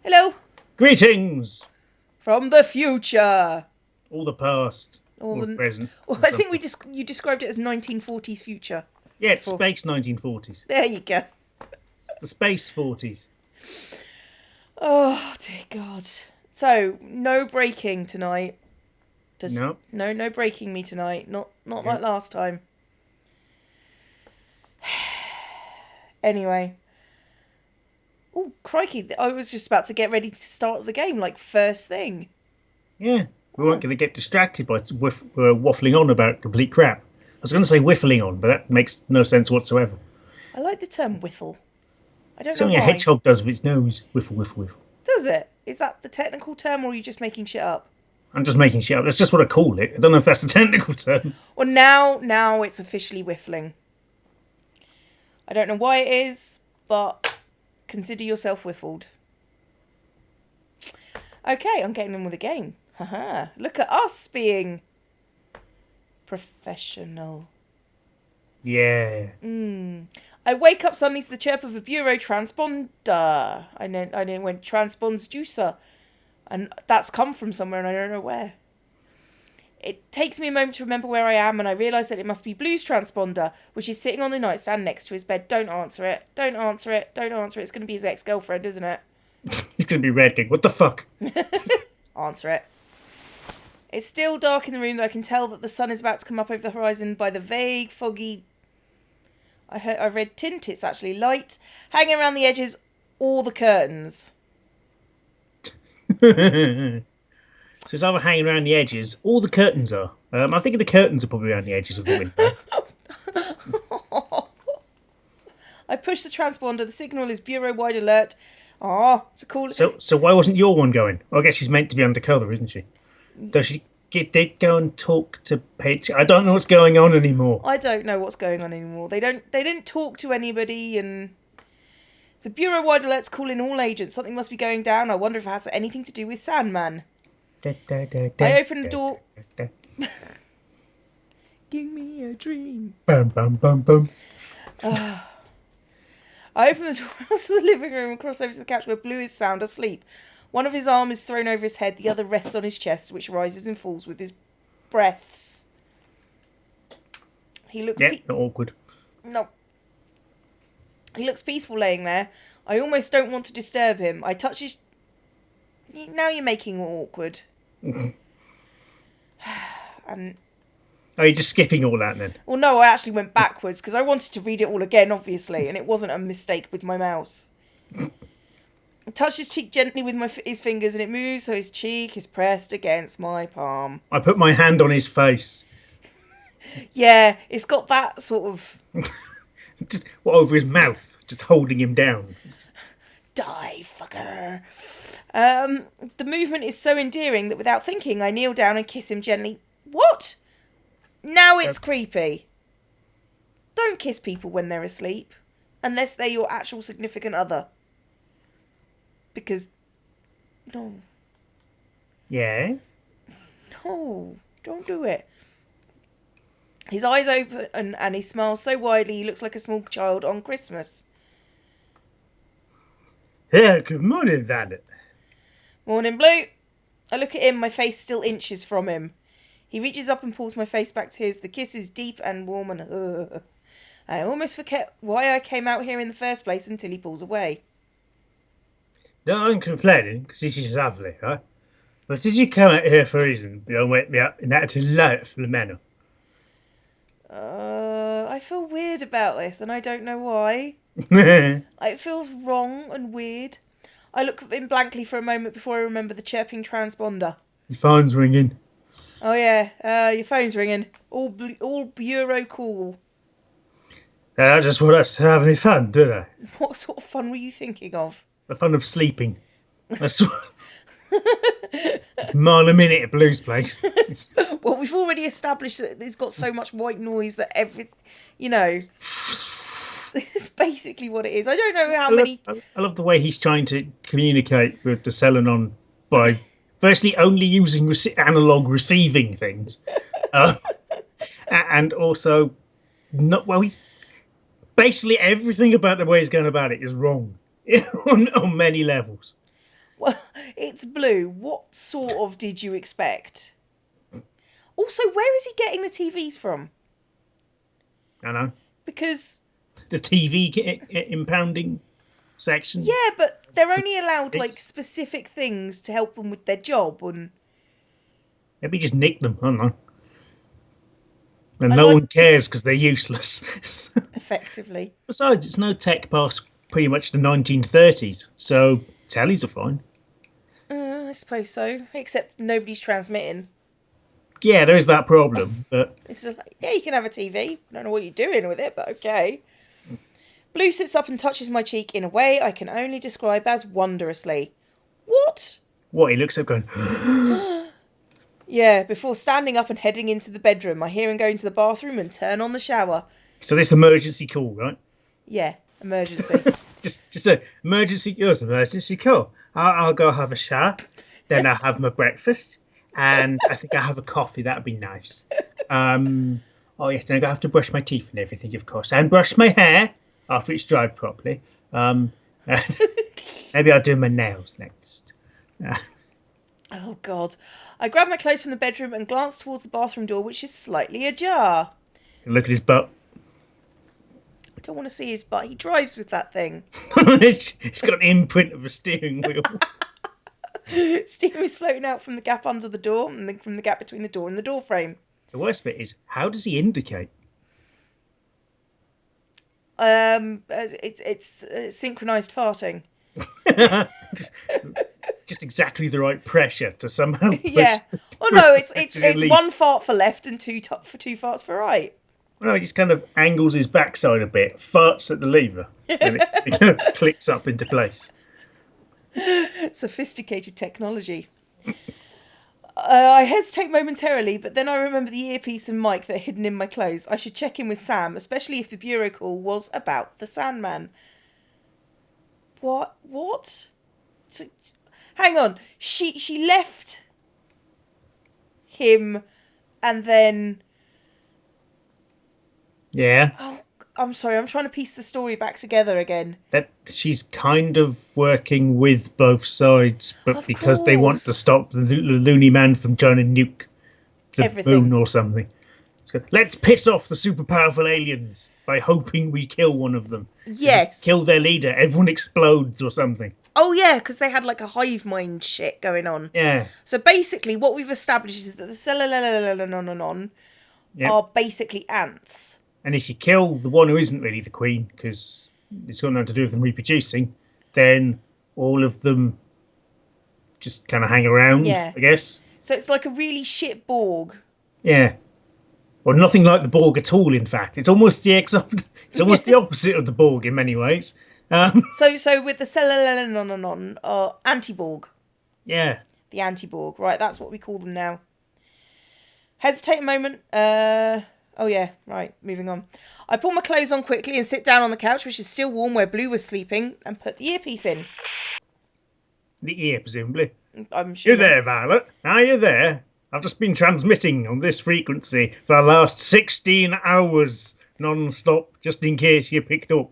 Hello. Greetings! From the future. All the past. Or Or the. present. Well, Or I think something. you described it as 1940s future. Yeah, it's Before. Space 1940s. There you go. The Space 40s. Oh dear God. So no breaking tonight. Just No. no breaking me tonight. Not Yeah. like last time. Anyway. Oh crikey! I was just about to get ready to start the game, like first thing. Yeah. We weren't Oh, going to get distracted by waffling on about complete crap. I was going to say whiffling on, but that makes no sense whatsoever. I like the term whiffle. I don't know Something a why. hedgehog does with its nose. Whiffle, whiffle, whiffle. Does it? Is that the technical term, or are you just making shit up? I'm just making shit up. That's just what I call it. I don't know if that's the technical term. Well, now it's officially whiffling. I don't know why it is, but consider yourself whiffled. Okay, I'm getting in with the game. Haha. Look at us being professional. Yeah. I wake up suddenly to the chirp of a bureau transponder. I then went transpondsducer, and that's come from somewhere, and I don't know where. It takes me a moment to remember where I am, and I realise that it must be Blue's transponder, which is sitting on the nightstand next to his bed. Don't answer it. Don't answer it. Don't answer it. It's going to be his ex-girlfriend, isn't it? He's going to be red king. What the fuck? Answer it. It's still dark in the room, though I can tell that the sun is about to come up over the horizon by the vague, foggy... I read tint, it's actually light. Hanging around the edges, all the curtains. So it's either hanging around the edges. All the curtains are. I think the curtains are probably around the edges of the window. I push the transponder. The signal is bureau-wide alert. Ah, it's a cool... So why wasn't your one going? Well, I guess she's meant to be undercover, isn't she? Does she go and talk to Paige? I don't know what's going on anymore. I don't know what's going on anymore. They didn't talk to anybody, and it's a bureau-wide alert's calling all agents. Something must be going down. I wonder if it has anything to do with Sandman. I open the door. Give me a dream. Bum, bum, bum, bum. I open the door across the living room and cross over to the couch where Blue is sound asleep. One of his arms is thrown over his head, the other rests on his chest, which rises and falls with his breaths. He looks... Yeah, not awkward. No. He looks peaceful laying there. I almost don't want to disturb him. I touch his... Now you're making it awkward. And... Oh, you're just skipping all that then? Well, no, I actually went backwards because I wanted to read it all again, obviously, and it wasn't a mistake with my mouse. I touch his cheek gently with his fingers, and it moves so his cheek is pressed against my palm. I put my hand on his face. Yeah, it's got that sort of... Just over his mouth, just holding him down. Die, fucker. The movement is so endearing that without thinking, I kneel down and kiss him gently. What? Now it's creepy. Don't kiss people when they're asleep, unless they're your actual significant other. Because, no. Yeah? No, don't do it. His eyes open and he smiles so widely he looks like a small child on Christmas. Yeah, good morning, Vanet. Morning, Blue. I look at him, my face still inches from him. He reaches up and pulls my face back to his. The kiss is deep and warm and... I almost forget why I came out here in the first place until he pulls away. Don't complaining, because this is lovely, right? But did you come out here for a reason? You don't wake me up in that delightful manner. I feel weird about this, and I don't know why. It feels wrong and weird. I look at him blankly for a moment before I remember the chirping transponder. Your phone's ringing. Oh yeah, your phone's ringing. All bureau call. I just want us to have any fun, do they? What sort of fun were you thinking of? The fun of sleeping. That's it's mile a minute at Blue's place. Well, we've already established that it's got so much white noise that it's basically what it is. I don't know how many... I love the way he's trying to communicate with the Selenon by firstly only using analog receiving things. And also, basically everything about the way he's going about it is wrong on many levels. Well, it's Blue. What sort of did you expect? Also, where is he getting the TVs from? I know. Because... The TV impounding section. Yeah, but they're only allowed, like, specific things to help them with their job, and... Maybe just nick them, I don't know. And no one cares because they're useless. Effectively. Besides, it's no tech past pretty much the 1930s, so tellies are fine. I suppose so, except nobody's transmitting. Yeah, there is that problem, but... It's like, yeah, you can have a TV. I don't know what you're doing with it, but okay. Blue sits up and touches my cheek in a way I can only describe as wondrously. What? What, he looks up going... Yeah, before standing up and heading into the bedroom, I hear him go into the bathroom and turn on the shower. So this emergency call, right? Yeah, emergency. just a emergency call. I'll go have a shower, then I'll have my breakfast, and I think I'll have a coffee. That'd be nice. Oh yes, then I have to brush my teeth and everything, of course, and brush my hair after it's dried properly. And maybe I'll do my nails next. Oh God! I grab my clothes from the bedroom and glance towards the bathroom door, which is slightly ajar. Look at his butt. I don't want to see his butt. He drives with that thing. It's got an imprint of a steering wheel. Steam is floating out from the gap under the door and then from the gap between the door and the door frame. The worst bit is, how does he indicate? It's synchronized farting. just exactly the right pressure to somehow. Yeah. Oh no, it's one fart for left and two farts for right. No, he just kind of angles his backside a bit, farts at the lever, and it kind of clicks up into place. Sophisticated technology. I hesitate momentarily, but then I remember the earpiece and mic that are hidden in my clothes. I should check in with Sam, especially if the bureau call was about the Sandman. What? So, hang on. She left him and then... Yeah. Oh, I'm sorry. I'm trying to piece the story back together again. That she's kind of working with both sides, but Of because they want to course. stop the loony man from trying to nuke the Everything. moon or something. Let's piss off the super powerful aliens by hoping we kill one of them. Yes. Kill their leader. Everyone explodes or something. Oh, yeah, because they had like a hive mind shit going on. Yeah. So basically, what we've established is that the Selenon Yep. are basically ants. And if you kill the one who isn't really the queen, because it's got nothing to do with them reproducing, then all of them just kind of hang around, Yeah. I guess. So it's like a really shit Borg. Yeah. Or nothing like the Borg at all, in fact. It's almost the it's almost the opposite of the Borg in many ways. So with the Selenon anti-Borg. Yeah. The anti-Borg. Right, that's what we call them now. Hesitate a moment. Oh yeah, right, moving on. I pull my clothes on quickly and sit down on the couch, which is still warm where Blue was sleeping, and put the earpiece in. The ear, presumably. I'm sure. You there, Violet? Are you there? I've just been transmitting on this frequency for the last 16 hours non-stop, just in case you picked up.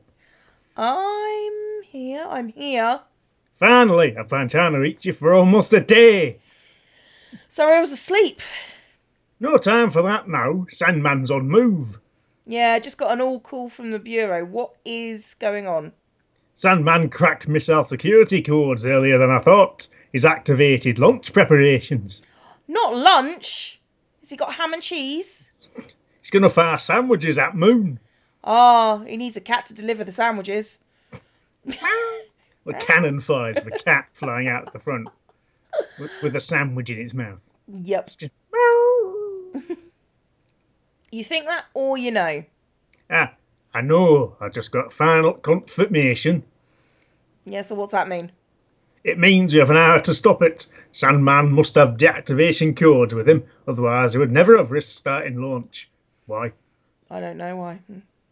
I'm here. Finally, I've been trying to reach you for almost a day. Sorry, I was asleep. No time for that now. Sandman's on move. Yeah, I just got an all call from the Bureau. What is going on? Sandman cracked missile security codes earlier than I thought. He's activated launch preparations. Not lunch. Has he got ham and cheese? He's going to fire sandwiches at moon. Ah, he needs a cat to deliver the sandwiches. The cannon fires of a cat flying out the front with a sandwich in its mouth. Yep. You think that, or you know? Ah, I know. I just got final confirmation. Yeah, so what's that mean? It means we have an hour to stop it. Sandman must have deactivation codes with him, otherwise he would never have risked starting launch. Why? I don't know why.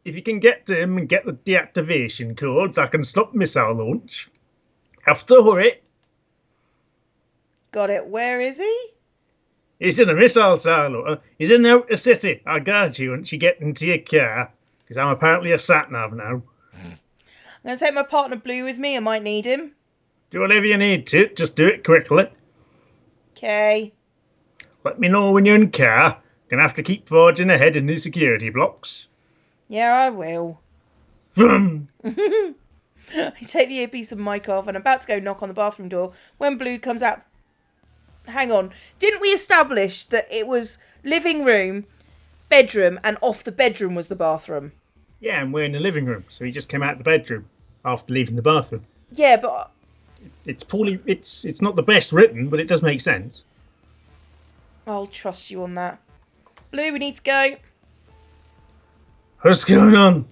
If you can get to him and get the deactivation codes, I can stop missile launch. Have to hurry. Got it. Where is he? He's in a missile silo. He's in the outer city. I'll guard you once you get into your car, because I'm apparently a sat-nav now. I'm going to take my partner Blue with me. I might need him. Do whatever you need to. Just do it quickly. Okay. Let me know when you're in the car. Gonna have to keep forging ahead in these security blocks. Yeah, I will. Vroom. I take the earpiece and mic off and I'm about to go knock on the bathroom door when Blue comes out. Hang on. Didn't we establish that it was living room, bedroom, and off the bedroom was the bathroom? Yeah, and we're in the living room, so he just came out the bedroom after leaving the bathroom. Yeah, but... It's poorly... It's not the best written, but it does make sense. I'll trust you on that. Blue, we need to go. What's going on?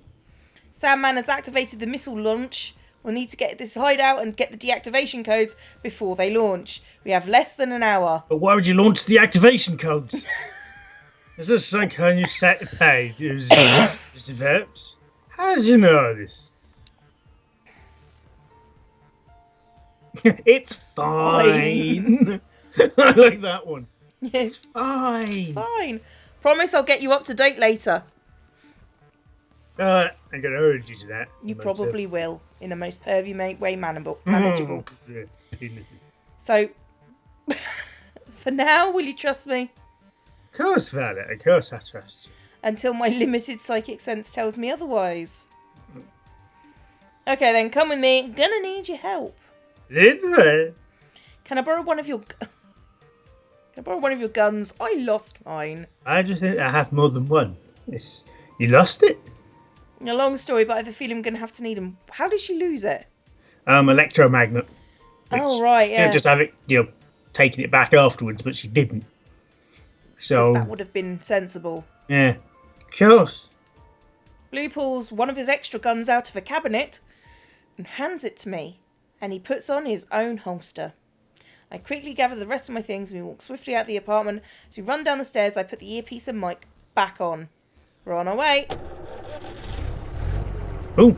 Sandman has activated the missile launch. We'll need to get this hideout and get the deactivation codes before they launch. We have less than an hour. But why would you launch the activation codes? Is this some kind of set to pay? Is verbs? How does you know this? It's fine. I like that one. It's fine. It's fine. Promise I'll get you up to date later. I'm going to urge you to that. You probably will, in a most pervy way manageable. So, for now, will you trust me? Of course, Violet. Of course I trust you. Until my limited psychic sense tells me otherwise. Okay, then, come with me. Gonna need your help. This way. Can I borrow one of your... guns? I lost mine. I just think I have more than one. You lost it? A long story, but I have a feeling I'm going to have to need them. How did she lose it? Electromagnet. Oh, right, yeah. Just have it, taking it back afterwards, but she didn't. So that would have been sensible. Yeah. Of course. Blue pulls one of his extra guns out of a cabinet and hands it to me, and he puts on his own holster. I quickly gather the rest of my things and we walk swiftly out the apartment. As we run down the stairs, I put the earpiece and mic back on. We're on our way. Ooh.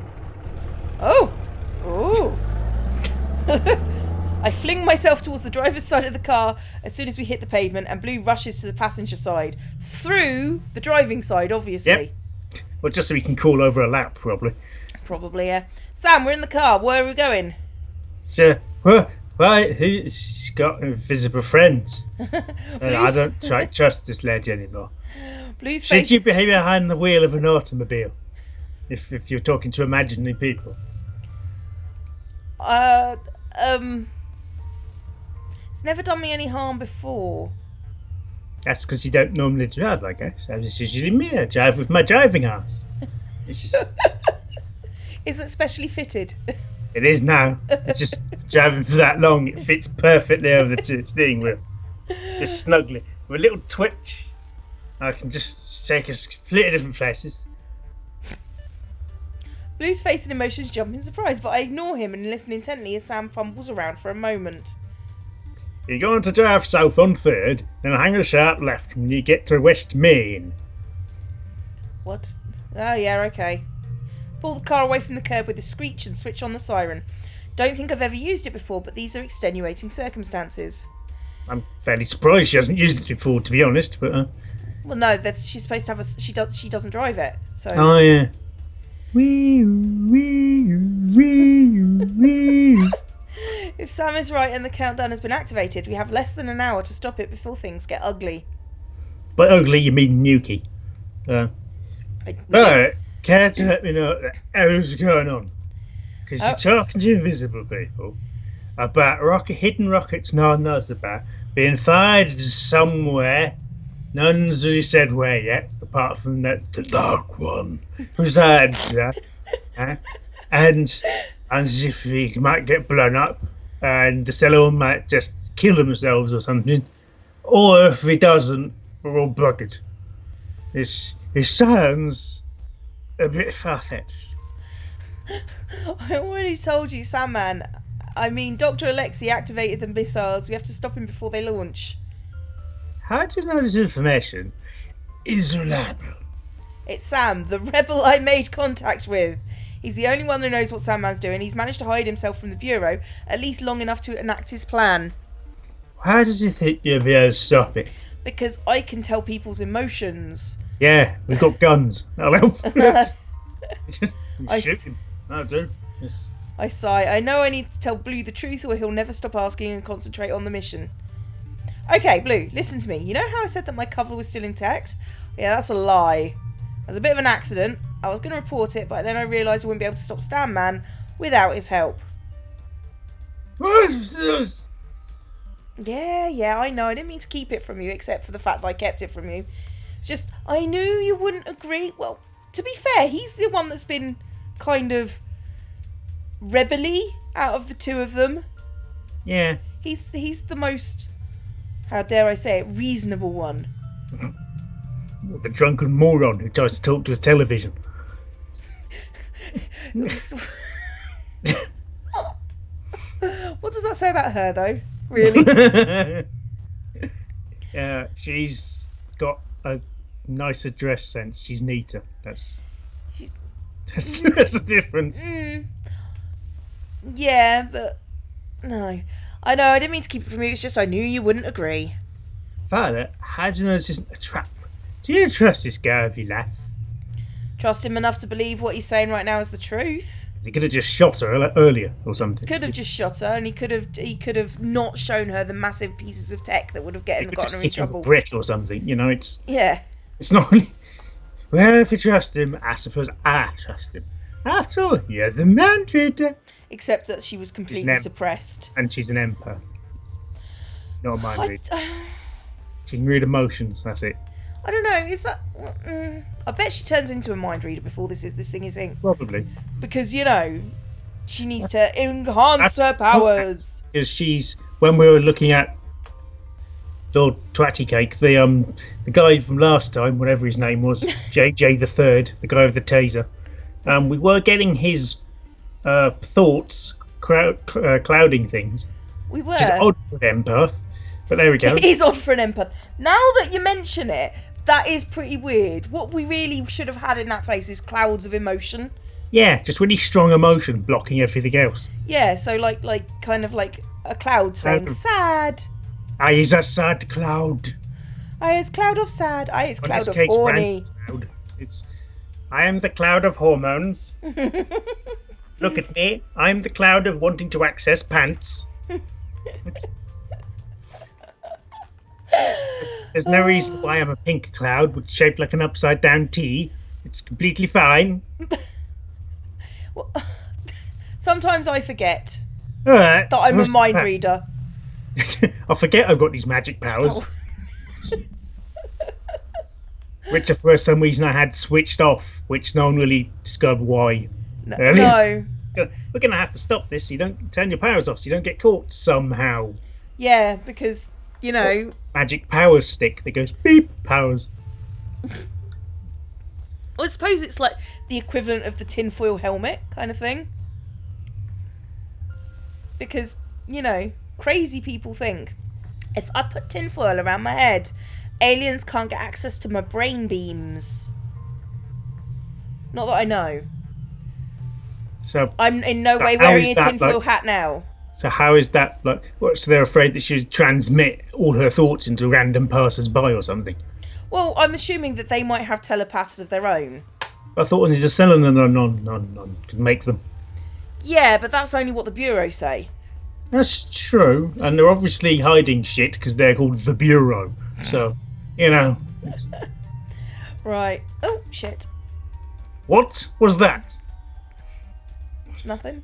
Oh! Oh! I fling myself towards the driver's side of the car as soon as we hit the pavement, and Blue rushes to the passenger side. Through the driving side, obviously. Yep. Well, just so we can call over a lap, probably. Probably, yeah. Sam, we're in the car. Where are we going? Sure. Right, he's got invisible friends. I don't trust this lady anymore. Should you behave behind the wheel of an automobile? If you're talking to imaginary people. It's never done me any harm before. That's because you don't normally drive, I guess. This is usually me. I drive with my driving ass. Is it specially fitted? It is now. It's just driving for that long. It fits perfectly over the steering wheel. Just snugly. With a little twitch. I can just take us completely different places. Blue's face and emotions jump in surprise, but I ignore him and listen intently as Sam fumbles around for a moment. You're going to drive south on 3rd, then hang a sharp left when you get to West Main. What? Oh, yeah, okay. Pull the car away from the curb with a screech and switch on the siren. Don't think I've ever used it before, but these are extenuating circumstances. I'm fairly surprised she hasn't used it before, to be honest, but... Well, no, she's supposed to have she doesn't drive it, so... Oh, yeah. If Sam is right and the countdown has been activated, we have less than an hour to stop it before things get ugly. By ugly, you mean Nuki. Care to let me know what the hell's going on? Because you're talking to invisible people about hidden rockets no one knows about being fired somewhere. No one's really said where yet, apart from the dark one who's heard that. And as if we might get blown up and the Selenon might just kill themselves or something. Or if he doesn't, we're all buggered. It sounds a bit far-fetched. I already told you, Sandman. I mean, Dr. Alexi activated the missiles. We have to stop him before they launch. How do you know this information is reliable? It's Sam, the rebel I made contact with. He's the only one who knows what Sandman's doing. He's managed to hide himself from the Bureau, at least long enough to enact his plan. How does he think you'll be able to stop it? Because I can tell people's emotions. Yeah, we've got guns. That'll help. Shoot him. That'll do. Yes. I sigh. I know I need to tell Blue the truth or he'll never stop asking and concentrate on the mission. Okay, Blue, listen to me. You know how I said that my cover was still intact? Yeah, that's a lie. It was a bit of an accident. I was going to report it, but then I realised I wouldn't be able to stop Stan Man without his help. Yeah, I know. I didn't mean to keep it from you, except for the fact that I kept it from you. It's just, I knew you wouldn't agree. Well, to be fair, he's the one that's been kind of rebel-y out of the two of them. Yeah. He's the most, how dare I say it, reasonable one. The drunken moron who tries to talk to his television. What does that say about her, though? Really? Yeah, she's got a nicer dress sense. She's neater. That's a difference. Yeah, but no. I know, I didn't mean to keep it from you. It's just I knew you wouldn't agree. Father, how do you know this isn't a trap? Do you trust this guy if you laugh? Trust him enough to believe what he's saying right now is the truth. He could have just shot her earlier or something. Could have just shot her, and he could have not shown her the massive pieces of tech that would have gotten her in trouble. A brick or something, you know. It's not. Well, if you trust him, I suppose I trust him. After all, you're the man reader. Except that she was completely suppressed, and she's an empath, not a mind reader. She can read emotions. That's it. I don't know. Is that? I bet she turns into a mind reader before this thingy thing. Probably. Because she needs to enhance her powers. Because she's, when we were looking at Lord Twatty Cake, the guy from last time, whatever his name was, JJ the Third, the guy with the taser. We were getting his thoughts clouding things. We were. Which is odd for an empath. But there we go. It is odd for an empath. Now that you mention it, that is pretty weird. What we really should have had in that place is clouds of emotion. Yeah, just really strong emotion blocking everything else. Yeah, so kind of like a cloud saying sad. I is a sad cloud. I is cloud of sad. I is cloud of horny. I am the cloud of hormones. Look at me. I'm the cloud of wanting to access pants. There's no reason why I'm a pink cloud, which is shaped like an upside down T. It's completely fine. Well, sometimes I forget that I'm a mind reader. I forget I've got these magic powers. Oh. Which for some reason I had switched off, which no one really discovered why. No. We're going to have to stop this so you don't turn your powers off so you don't get caught somehow. Yeah, because, magic power stick that goes beep powers. Well, I suppose it's like the equivalent of the tinfoil helmet kind of thing. Because, crazy people think, if I put tinfoil around my head, aliens can't get access to my brain beams. Not that I know. So I'm in no way wearing a tinfoil hat now. So how is that like? So they're afraid that she would transmit all her thoughts into random passers-by or something? Well, I'm assuming that they might have telepaths of their own. I thought only the Selenon could make them. Yeah, but that's only what the Bureau say. That's true, and they're obviously hiding shit because they're called the Bureau. So, Right. Oh, shit. What was that? Nothing.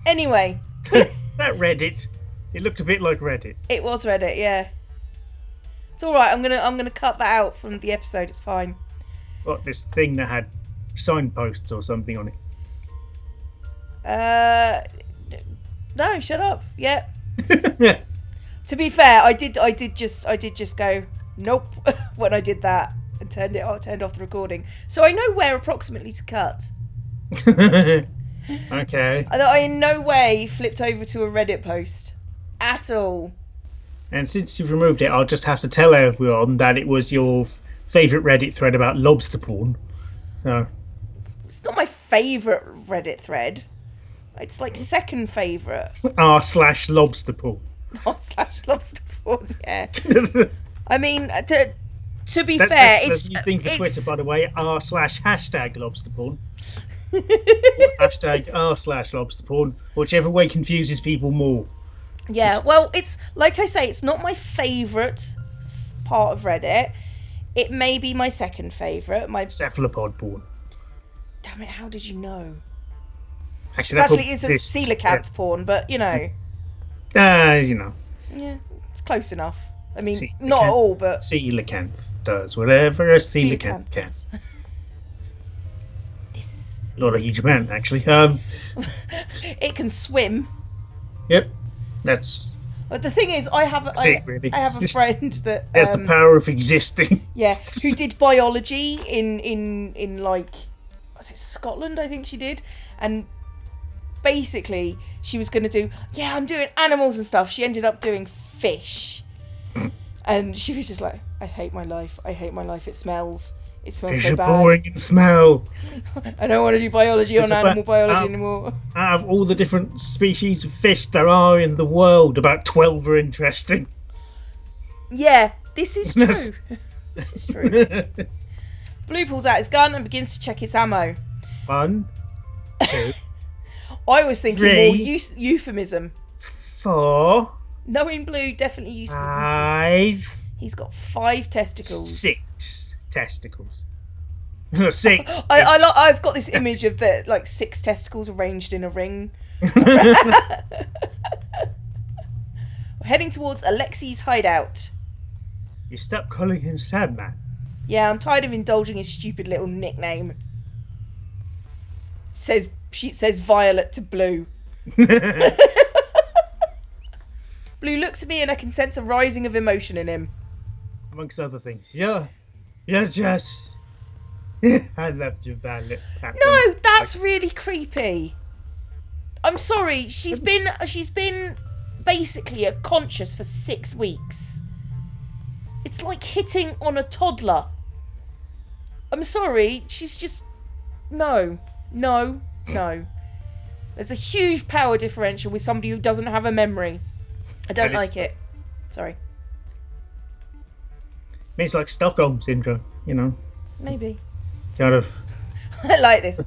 Anyway. That Reddit. It looked a bit like Reddit. It was Reddit, yeah. It's alright, I'm gonna cut that out from the episode, it's fine. What, this thing that had signposts or something on it? No, shut up. Yeah. Yeah. To be fair, I did just go nope when I did that and turned off the recording. So I know where approximately to cut. Okay. I in no way flipped over to a Reddit post at all. And since you've removed it, I'll just have to tell everyone that it was your favourite Reddit thread about lobster porn. So it's not my favourite Reddit thread. It's like second favourite. r/lobster porn. r/lobster porn. Yeah. I mean, to be fair, it's you think the Twitter, by the way, r/#lobster porn. Or hashtag r/lobster porn, whichever way confuses people more. Yeah, well, it's like I say, it's not my favourite part of Reddit. It may be my second favourite. My Cephalopod porn. damn it! How did you know? Actually, It actually is a coelacanth porn, but you know, you know. yeah, it's close enough. I mean, Coelacanth. not all, but Coelacanth does whatever a coelacanth can. does. This Not a is- huge amount, actually. It can swim. Yep, that's But the thing is, I have it, really. I have a friend that that's the power of existing. yeah, who did biology in like, was it Scotland? I think she did, and basically she was going to do, yeah, I'm doing animals and stuff. She ended up doing fish, and she was just like, I hate my life. I hate my life. It smells Fish so are bad. boring in smell. I don't want to do biology It's on animal about- biology anymore. Out of all the different species of fish there are in the world, about 12 are interesting. Yeah, this is true. Yes. This is true. Blue pulls out his gun and begins to check its ammo. 1, 2, I was thinking Three. more euphemism. 4, Knowing Blue definitely used for euphemism. 5, He's got 5 testicles. 6 testicles. 6. I've got this image of the 6 testicles arranged in a ring. We're heading towards Alexi's hideout. You stop calling him Sandman. Yeah, I'm tired of indulging his stupid little nickname. She says Violet to Blue. Blue looks at me and I can sense a rising of emotion in him. Amongst other things. You're just... I loved you, Violet. No, that's really creepy. I'm sorry. She's been basically unconscious for 6 weeks. It's like hitting on a toddler. I'm sorry. She's just no. There's a huge power differential with somebody who doesn't have a memory. I don't like it. Sorry. It's like Stockholm syndrome, you know. Maybe. Kind of. I like this.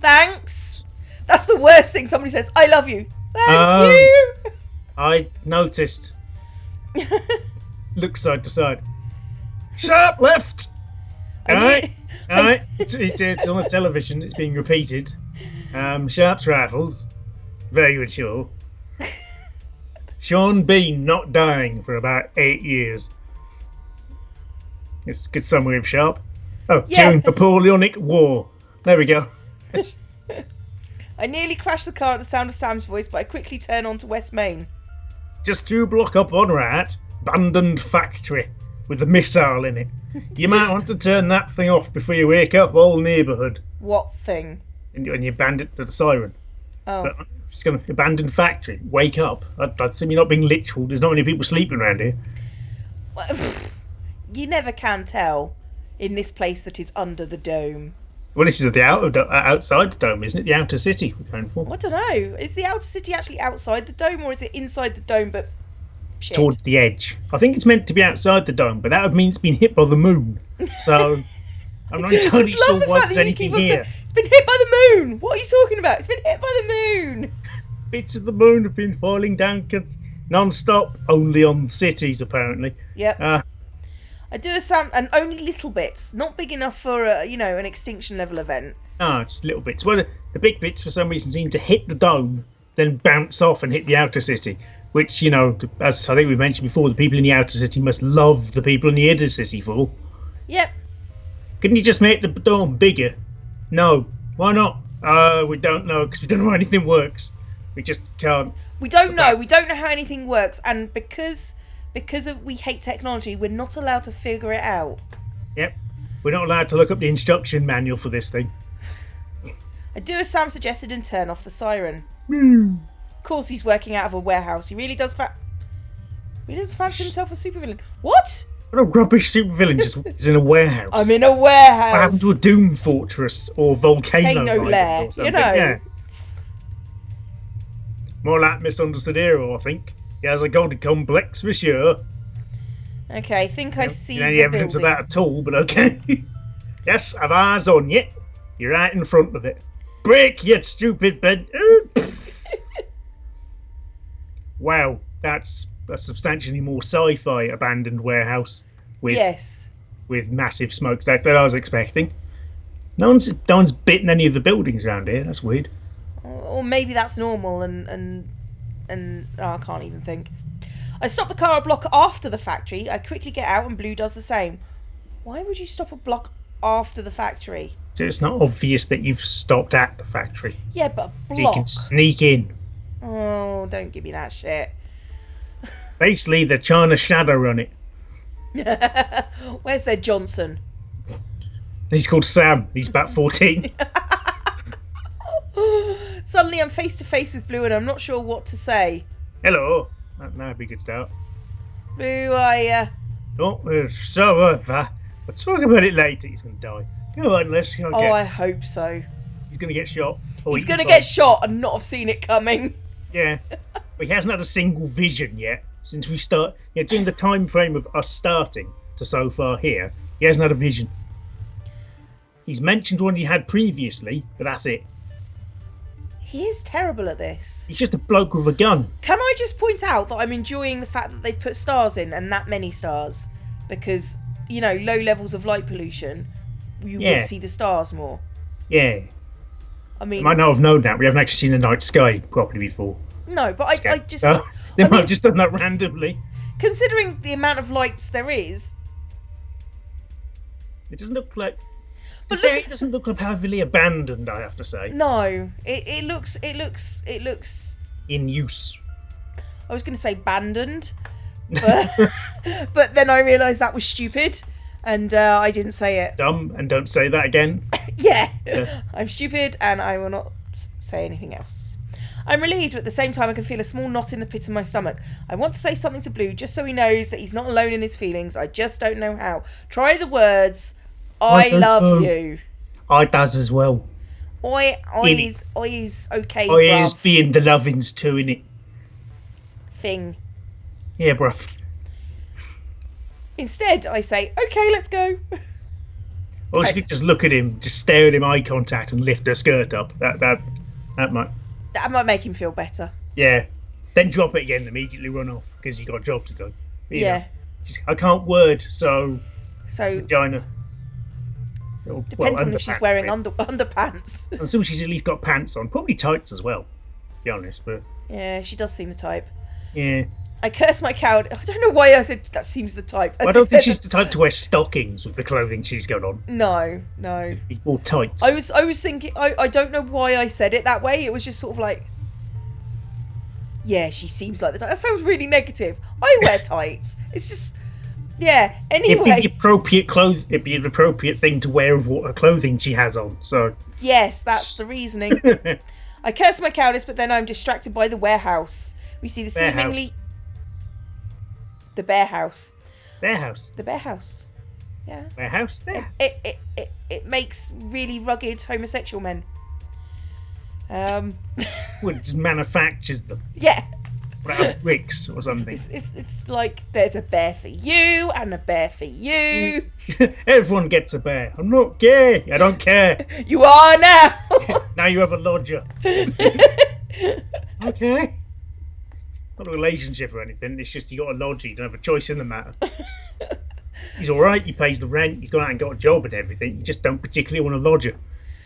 Thanks. That's the worst thing somebody says. I love you. Thank you. I noticed. Look side to side. Sharp left. Alright. It's on the television. It's being repeated. Sharp's rifles. Very mature. Sean Bean not dying for about 8 years. It's a good summary of Sharp. Oh, Yeah. during Napoleonic War. There we go. I nearly crashed the car at the sound of Sam's voice, but I quickly turn on to West Main. Just 2 block up on right, abandoned factory with a missile in it. You might want to turn that thing off before you wake up whole neighbourhood. What thing? And you abandon the siren. Oh. But it's going to abandoned factory. Wake up. I'd assume you're not being literal. There's not many people sleeping around here. You never can tell in this place that is under the dome. Well, this is at the outside the dome, isn't it? The outer city we're going for. I don't know. Is the outer city actually outside the dome, or is it inside the dome but shit? Towards the edge. I think it's meant to be outside the dome, but that would mean it's been hit by the moon. So I'm not entirely Just love sure the why fact there's that you keep anything on here. saying, it's been hit by the moon. What are you talking about? It's been hit by the moon. Bits of the moon have been falling down non-stop, only on cities apparently. Yep. I do and only little bits, not big enough for an extinction level event. No, just little bits. Well, the big bits for some reason seem to hit the dome, then bounce off and hit the outer city. Which, as I think we mentioned before, the people in the outer city must love the people in the inner city for. Yep. Couldn't you just make the dome bigger? No. Why not? We don't know, because we don't know how anything works. We just can't. We don't know. We don't know how anything works, and because we hate technology, we're not allowed to figure it out. Yep. We're not allowed to look up the instruction manual for this thing. I do as Sam suggested and turn off the siren. Hmm. Of course, he's working out of a warehouse. He really does fancy himself a supervillain. What? What a rubbish supervillain just is in a warehouse. I'm in a What warehouse. happened to a Doom Fortress or Volcano Volcano Island lair, or something? you know. Yeah. More like misunderstood hero, I think. He has a golden complex for sure. Okay, I think I see Any the evidence building. of that at all, but okay. Yes, I've eyes on you. You're right in front of it. Break, you stupid bed. Wow, that's a substantially more sci-fi abandoned warehouse with Yes. with massive smokestack than I was expecting. No one's bitten any of the buildings around here. That's weird. Or maybe that's normal and I can't even think. I stop the car a block after the factory. I quickly get out and Blue does the same. Why would you stop a block after the factory? So it's not obvious that you've stopped at the factory. Yeah, but a So you can block. sneak in. Oh, don't give me that shit. Basically, they're trying to shadow run it. Where's their Johnson? He's called Sam. He's about 14. Suddenly I'm face to face with Blue and I'm not sure what to say. Hello. That'd be a good start. Blue, Oh, so we'll talk about it later. He's going to die. Go on, let's go. I hope so. He's going to get shot. Or He's he going to can get die. shot and not have seen it coming. Yeah. But he hasn't had a single vision yet since we start. Yeah, during the time frame of us starting to so far here, he hasn't had a vision. He's mentioned one he had previously, but that's it. He is terrible at this. He's just a bloke with a gun. Can I just point out that I'm enjoying the fact that they've put stars in and that many stars? Because, low levels of light pollution, you would see the stars more. Yeah. I mean, You might not have known that. We haven't actually seen the night sky properly before. no, but I just... So, they I might mean, have just done that randomly. considering the amount of lights there is... It doesn't look like... But it doesn't look heavily abandoned, I have to say. No, it looks... In use. I was going to say abandoned, but then I realised that was stupid, and I didn't say it. Dumb, and don't say that again. Yeah, I'm stupid, and I will not say anything else. I'm relieved, but at the same time I can feel a small knot in the pit of my stomach. I want to say something to Blue, just so he knows that he's not alone in his feelings. I just don't know how. Try the words, I don't love know. you. I does as well. I is okay, I is bruv. being the lovins too, innit? Thing. Yeah, bruv. Instead, I say, okay, let's go. Or she could just look at him, just stare at him, eye contact, and lift her skirt up. That might... That might make him feel better. Yeah. Then drop it again, immediately run off, because you got a job to do. Yeah. I can't word, so... So, Vagina. depends on if she's underpants, wearing really. underpants. I'm assuming she's at least got pants on. Probably tights as well, to be honest, but... Yeah, she does seem the type. Yeah. I curse my coward. I don't know why I said that seems the type. I don't think she's the type to wear stockings with the clothing she's got on. No. Or tights. I was thinking. I don't know why I said it that way. It was just sort of like, yeah, she seems like the type. That sounds really negative. I wear tights. It's just, yeah. Anyway, It'd be an appropriate thing to wear of what clothing she has on. So yes, that's the reasoning. I curse my cowardice, but then I'm distracted by the warehouse. We see the seemingly. The bear house. Their house. The bear house. Yeah. Warehouse. There. It makes really rugged homosexual men. Well, it just manufactures them. Yeah. Out of bricks or something. It's like there's a bear for you and a bear for you. Everyone gets a bear. I'm not gay. I don't care. You are now. Now you have a lodger. Okay. Not a relationship or anything. It's just you got a lodger. You don't have a choice in the matter. He's all right. He pays the rent. He's gone out and got a job and everything. You just don't particularly want a lodger.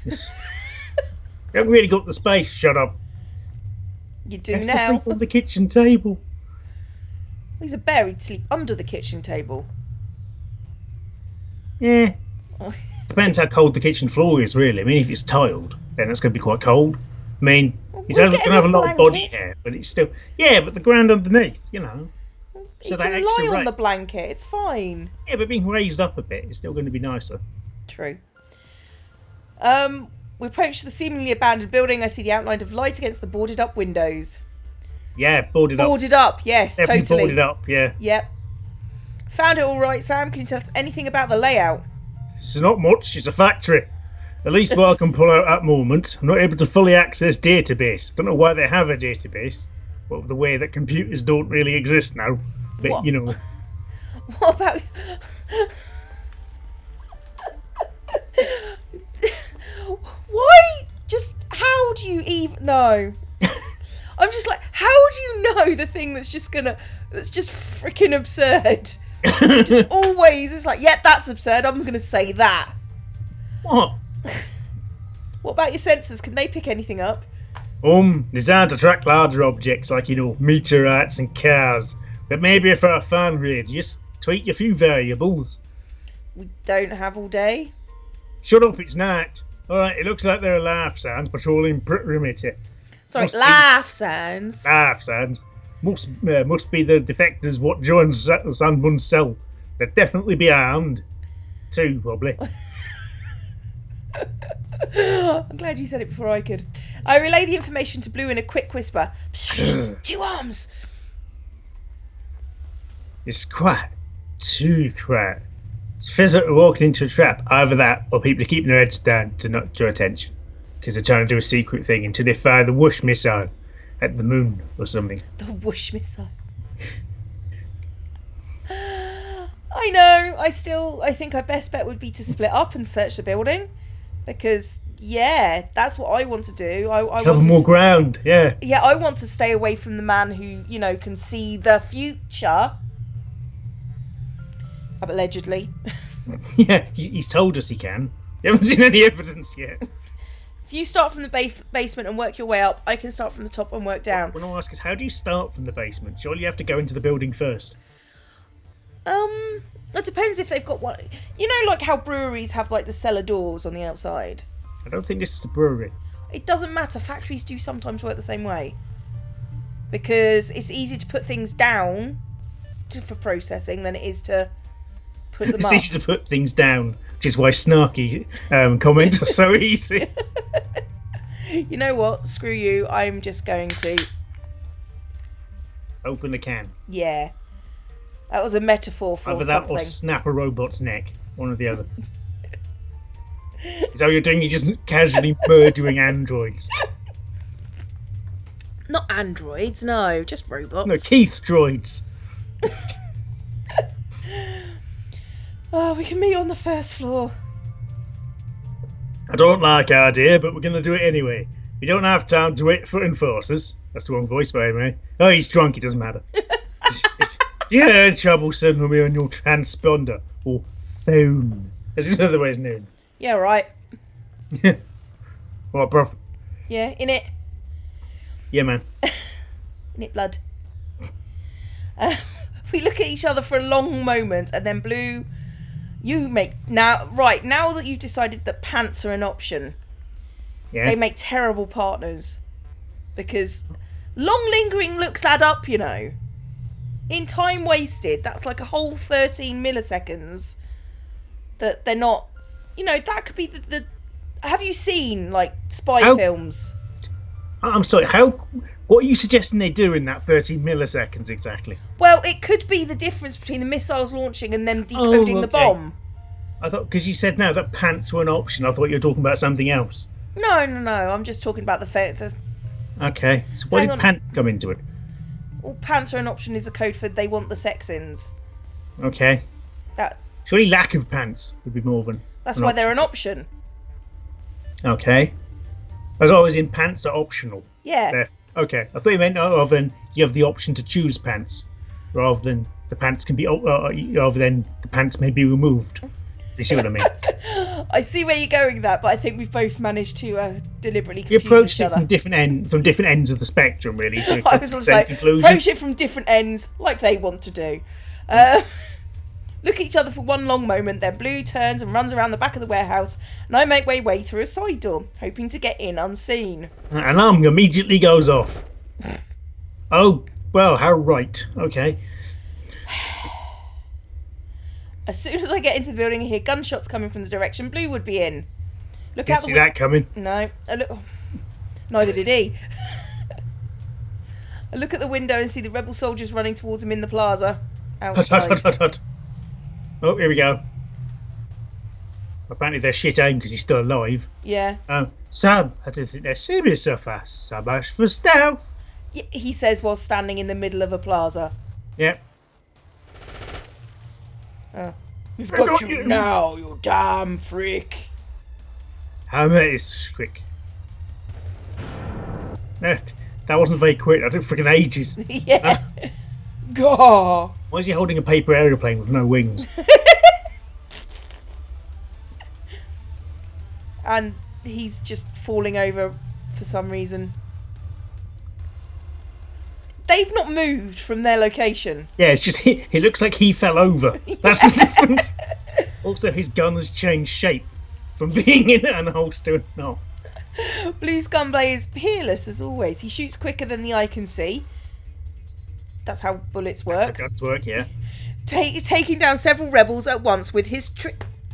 You haven't really got the space. Shut up. You do Has to now. sleep on the kitchen table. He's a bear. He'd sleep under the kitchen table. Yeah. Depends how cold the kitchen floor is, really. I mean, if it's tiled, then it's going to be quite cold. I mean, he's we'll going get to him have a a lot of body blanket. hair, but it's still... Yeah, but the ground underneath, you know. He So that can extra lie on rate- the blanket. It's fine. Yeah, but being raised up a bit is still going to be nicer. True. We approach the seemingly abandoned building. I see the outline of light against the boarded up windows. Yeah, boarded up. Boarded up, yes, Definitely totally. boarded up, yeah. Yep. Found it all right, Sam. Can you tell us anything about the layout? It's not much, it's a factory. At least what I can pull out at the moment. I'm not able to fully access database. Don't know why they have a database. Well, the way that computers don't really exist now. But, What? you know... What about... Why? Just how do you even know? I'm just like, how do you know the thing that's just freaking absurd? Just always, it's like, yeah, that's absurd. I'm going to say that. What? What about your sensors? Can they pick anything up? Designed to track larger objects like, meteorites and cars. But maybe for a fan radius, tweak a few variables. We don't have all day. Shut up, it's night. Alright, it looks like there are life sounds patrolling perimeter. Sorry, laugh sounds. Life sounds. Must be the defectors what joined Sandman's cell. They'd definitely be armed. Too, probably. I'm glad you said it before I could. I relay the information to Blue in a quick whisper. 2 arms! It's quiet. Too quiet. It's physical walking into a trap. Either that, or people are keeping their heads down to not draw attention. Because they're trying to do a secret thing until they fire the whoosh missile at the moon or something. The whoosh missile. I know. I think our best bet would be to split up and search the building. Because, yeah, that's what I want to do. I Cover more ground, yeah. Yeah, I want to stay away from the man who, can see the future. Allegedly. Yeah, he's told us he can. You haven't seen any evidence yet. If you start from the basement and work your way up, I can start from the top and work down. What I want to ask is, how do you start from the basement? Surely you have to go into the building first. It depends if they've got one. Like how breweries have like the cellar doors on the outside. I don't think this is a brewery. It doesn't matter. Factories do sometimes work the same way. Because it's easier to put things down for processing than it is to put them it's up. It's easy to put things down, which is why snarky comments are so easy. You know what? Screw you. I'm just going to... Open the can. Yeah. That was a metaphor for either something. that or snap a robot's neck. One or the other. Is that what you're doing? You're just casually murdering androids. Not androids, no. Just robots. No, Keith droids. Oh, we can meet on the first floor. I don't like our idea, but we're going to do it anyway. We don't have time to wait for enforcers. That's the wrong voice, by the way. Oh, he's drunk. It doesn't matter. If you had trouble, signal me on your transponder or phone, as it's otherwise known. Yeah, right. What, bruv? Yeah, in it. Yeah, man. In it, blood. We look at each other for a long moment, and then Blue, now that you've decided that pants are an option, Yeah. they make terrible partners, because long lingering looks add up, In time wasted, that's like a whole 13 milliseconds that they're not, that could be the have you seen like spy films? I'm sorry, what are you suggesting they do in that 13 milliseconds exactly? Well, it could be the difference between the missiles launching and them decoding the bomb. I thought, because you said now that pants were an option, I thought you were talking about something else. No, I'm just talking about the Okay, so why did pants come into it? Well, pants are an option is a code for they want the sex-ins. Okay. That Surely lack of pants would be more than... That's why they're an option. Okay. As always, in pants are optional. Yeah. Okay, I thought you meant rather than you have the option to choose pants, rather than the pants can be, rather than the pants may be removed. You see what I mean? I see where you're going with that, but I think we've both managed to deliberately confuse you approached each it other. from different ends of the spectrum, really. So I was like, approach it from different ends, like they want to do. Look at each other for one long moment, then Blue turns and runs around the back of the warehouse, and I make my way through a side door, hoping to get in unseen. An alarm immediately goes off. Oh, well, how right. Okay. As soon as I get into the building, I hear gunshots coming from the direction Blue would be in. Look Didn't out see that coming. No. Neither did he. I look at the window and see the rebel soldiers running towards him in the plaza. Outside. Oh, here we go. Apparently they're shit aim because he's still alive. Yeah. Sam, I don't think they're serious so fast. So much for stealth. Yeah, he says while standing in the middle of a plaza. Yep. We've got you now, you damn freak. That is quick. That wasn't very quick. That took freaking ages. Yeah. Gah. Why is he holding a paper aeroplane with no wings? And he's just falling over for some reason. They've not moved from their location. Yeah, it's just he looks like he fell over. That's the difference. Also, his gun has changed shape from being in an holster to not. Blue's gunplay is peerless as always. He shoots quicker than the eye can see. That's how bullets work. That's how guns work, yeah. Taking down several rebels at once with his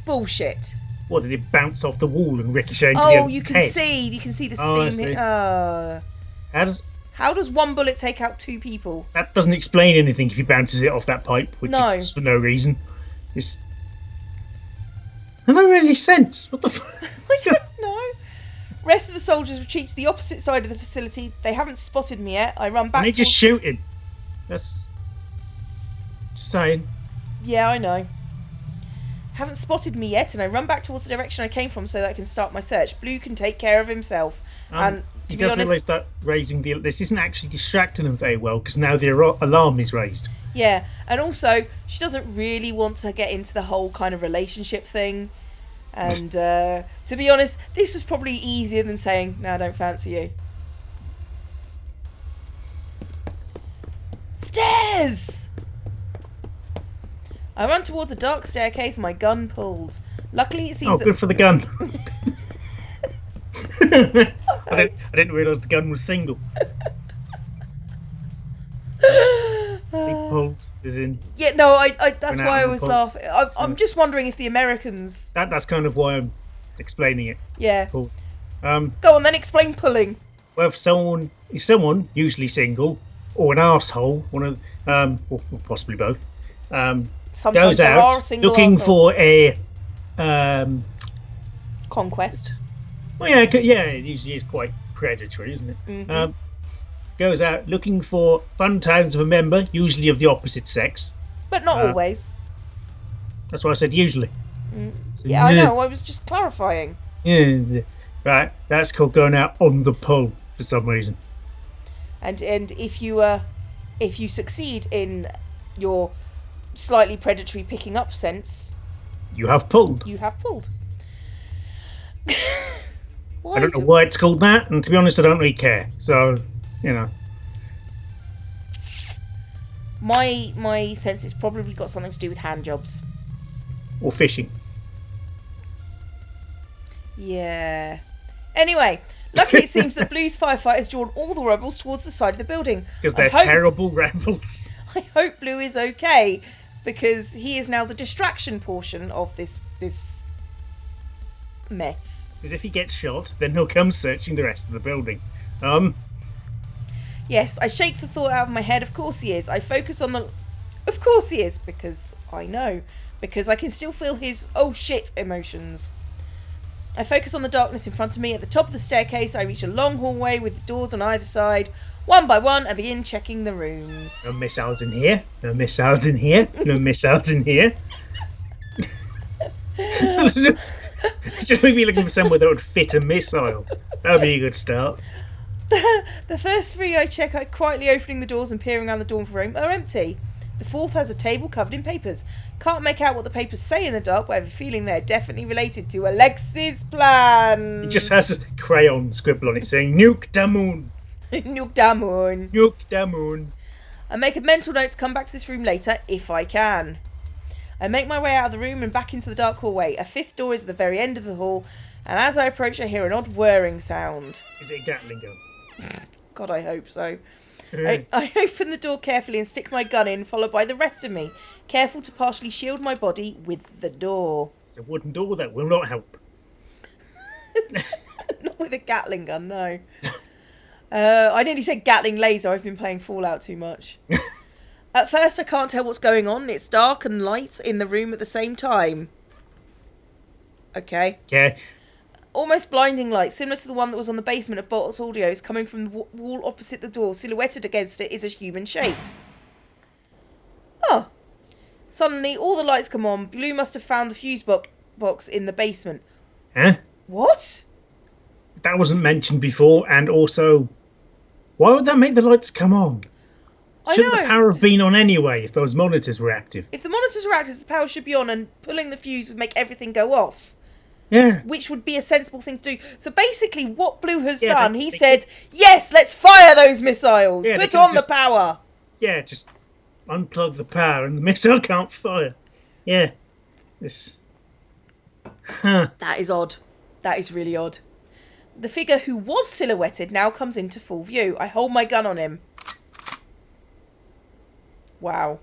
bullshit. What, did it bounce off the wall and ricochet into Oh, your you can head? see the Oh, I steam. see. How does one bullet take out 2 people? That doesn't explain anything if he bounces it off that pipe, which No. exists for no reason. It's... That doesn't make any sense. What the fuck? I don't know. Rest of the soldiers retreat to the opposite side of the facility. They haven't spotted me yet. I run back. And they just shoot him. That's... Just saying. Yeah, I know. Haven't spotted me yet, and I run back towards the direction I came from so that I can start my search. Blue can take care of himself. And to be honest, realise that raising the... This isn't actually distracting them very well, because now the alarm is raised. yeah, and also she doesn't really want to get into the whole kind of relationship thing. And to be honest, this was probably easier than saying, "No, I don't fancy you." Stairs! I run towards a dark staircase, my gun pulled. Luckily, it seems Oh, that... good for the gun. I didn't realise the gun was single. Big pulled is in. Yeah, no, I that's Went why I out of was the laughing. I'm just wondering if the Americans... That's kind of why I'm explaining it. Yeah. Pulled. Go on, then explain pulling. Well, if someone, usually single, or an arsehole, one of, or possibly both, Sometimes goes there are out single looking for arseholes. a, Conquest. well, yeah, it usually is quite predatory, isn't it? Mm-hmm. Goes out looking for fun times of a member, usually of the opposite sex. But not always. That's why I said usually. So, Yeah, I know, I was just clarifying. Yeah, right. That's called going out on the pull for some reason. And if you succeed in your slightly predatory picking up sense, You have pulled. you have pulled. I don't know why it's called that, and to be honest, I don't really care. So, you know. My sense it's probably got something to do with hand jobs. Or fishing. Yeah. Anyway, luckily it seems that Blue's firefight has drawn all the rebels towards the side of the building. Because they're terrible rebels. I hope Blue is okay, because he is now the distraction portion of this mess. Because if he gets shot, then he'll come searching the rest of the building. Yes, I shake the thought out of my head. Of course he is. I focus on the... Of course he is, because I know. Because I can still feel his oh shit emotions. I focus on the darkness in front of me. At the top of the staircase, I reach a long hallway with the doors on either side. One by one, I begin checking the rooms. No missiles in here. No missiles in here. No missiles in here. Just maybe looking for somewhere that would fit a missile. That would be a good start. The first 3 I check out quietly opening the doors and peering around the dorm room are empty. The 4th has a table covered in papers. Can't make out what the papers say in the dark, but I have a feeling they're definitely related to Alexi's plan. It just has a crayon scribble on it saying, Nuke the moon. Nuke da moon. Nuke the moon. I make a mental note to come back to this room later, if I can. I make my way out of the room and back into the dark hallway. A 5th door is at the very end of the hall, and as I approach I hear an odd whirring sound. Is it a Gatling gun? God, I hope so. I open the door carefully and stick my gun in, followed by the rest of me, careful to partially shield my body with the door. It's a wooden door that will not help. Not with a Gatling gun, no. I nearly said Gatling laser. I've been playing Fallout too much. At first I can't tell what's going on. It's dark and light in the room at the same time. Okay. Okay. Almost blinding light, similar to the one that was on the basement of Bolt's Audios, coming from the wall opposite the door. Silhouetted against it is a human shape. Oh. Suddenly, all the lights come on. Blue must have found the fuse box in the basement. Huh? What? That wasn't mentioned before, and also, why would that make the lights come on? I Shouldn't the know. power have been on anyway if those monitors were active? If the monitors were active, the power should be on, and pulling the fuse would make everything go off. Yeah. Which would be a sensible thing to do. So basically, what Blue has Yeah, done, they- he they- said, yes, let's fire those missiles. Yeah, they Put could've on the just- power. Yeah, just unplug the power and the missile can't fire. Yeah. This. Huh. That is odd. That is really odd. The figure who was silhouetted now comes into full view. I hold my gun on him. Wow.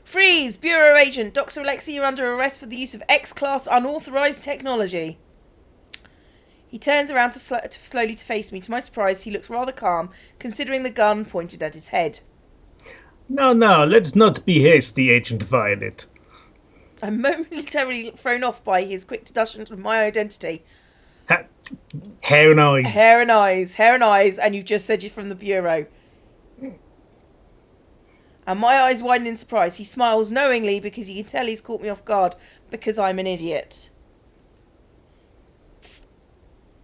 Freeze! Bureau agent. Dr. Alexi, you're under arrest for the use of X-class unauthorized technology. He turns around slowly to face me. To my surprise, he looks rather calm, considering the gun pointed at his head. No, let's not be hasty, Agent Violet. I'm momentarily thrown off by his quick deduction of my identity. Hair and eyes. Hair and eyes, and you just said you're from the Bureau. And my eyes widen in surprise. He smiles knowingly because he can tell he's caught me off guard because I'm an idiot.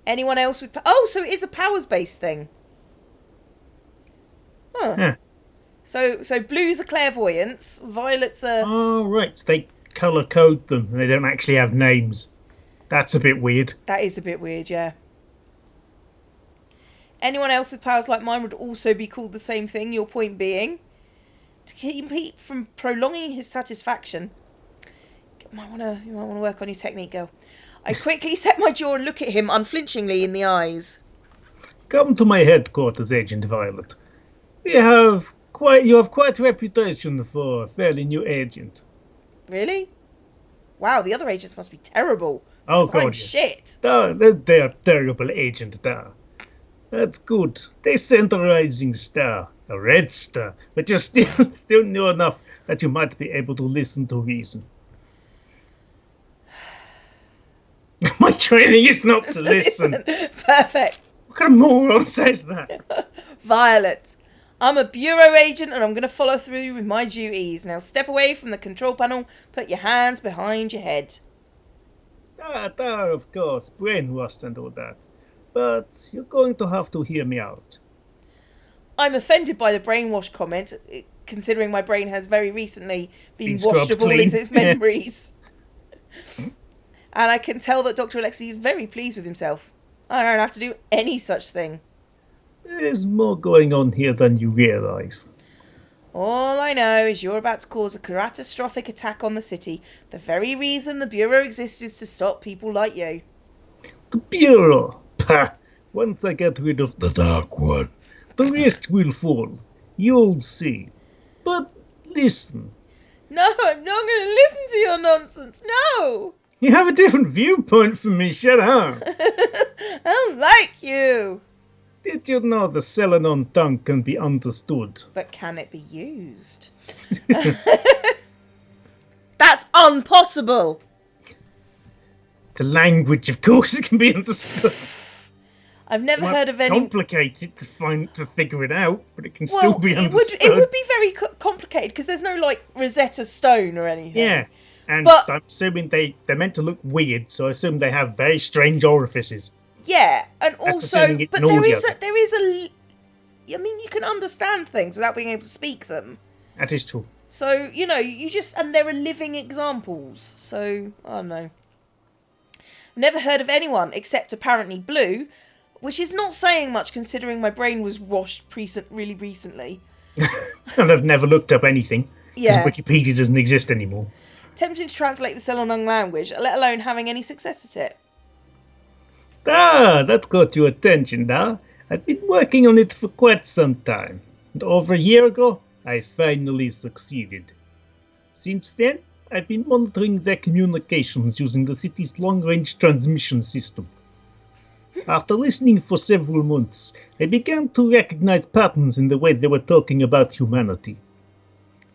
Anyone else with... Oh, so it is a powers-based thing. Huh. Yeah. So Blue's a clairvoyance, Violet's a... Oh, right. So they colour code them and they don't actually have names. That's a bit weird. That is a bit weird, yeah. Anyone else with powers like mine would also be called the same thing, your point being... To keep Pete from prolonging his satisfaction... You might want to work on your technique, girl. I quickly set my jaw and look at him unflinchingly in the eyes. Come to my headquarters, Agent Violet. You have quite a reputation for a fairly new agent. Really? Wow, the other agents must be terrible. Oh, 'Cause I'm God, yeah. shit. They are terrible agent there. That's good. They sent a rising star, a red star, but you're still new enough that you might be able to listen to reason. My training is not to listen. Perfect. What kind of moron says that? Violet. I'm a bureau agent and I'm going to follow through with my duties. Now step away from the control panel, put your hands behind your head. Of course, brainwashed and all that. But you're going to have to hear me out. I'm offended by the brainwash comment, considering my brain has very recently been washed scrubbed of all clean. its memories. And I can tell that Dr. Alexi is very pleased with himself. I don't have to do any such thing. There's more going on here than you realise. All I know is you're about to cause a catastrophic attack on the city. The very reason the Bureau exists is to stop people like you. The Bureau! Pah! Once I get rid of the Dark One, the rest will fall. You'll see. But listen, No, I'm not going to listen to your nonsense. No! you have a different viewpoint from me, shut up! I don't like you. Did you know the Selenon tongue can be understood? But can it be used? That's impossible. The language, of course, it can be understood. I've never heard of any... Complicated to figure it out, but it can still be it understood. would be very complicated because there's no like Rosetta Stone or anything. Yeah, and But- I'm assuming they're meant to look weird, so I assume they have very strange orifices. Yeah, and That's also, assuming it's but an audio. there is a. I mean, you can understand things without being able to speak them. That is true. So you just and there are living examples. So I don't know. Never heard of anyone except apparently Blue, which is not saying much considering my brain was washed really recently. And I've never looked up anything. Because Yeah. Wikipedia doesn't exist anymore. Attempting to translate the Selenon language, let alone having any success at it. That got your attention now. I've been working on it for quite some time. And over a year ago, I finally succeeded. Since then, I've been monitoring their communications using the city's long-range transmission system. After listening for several months, I began to recognize patterns in the way they were talking about humanity.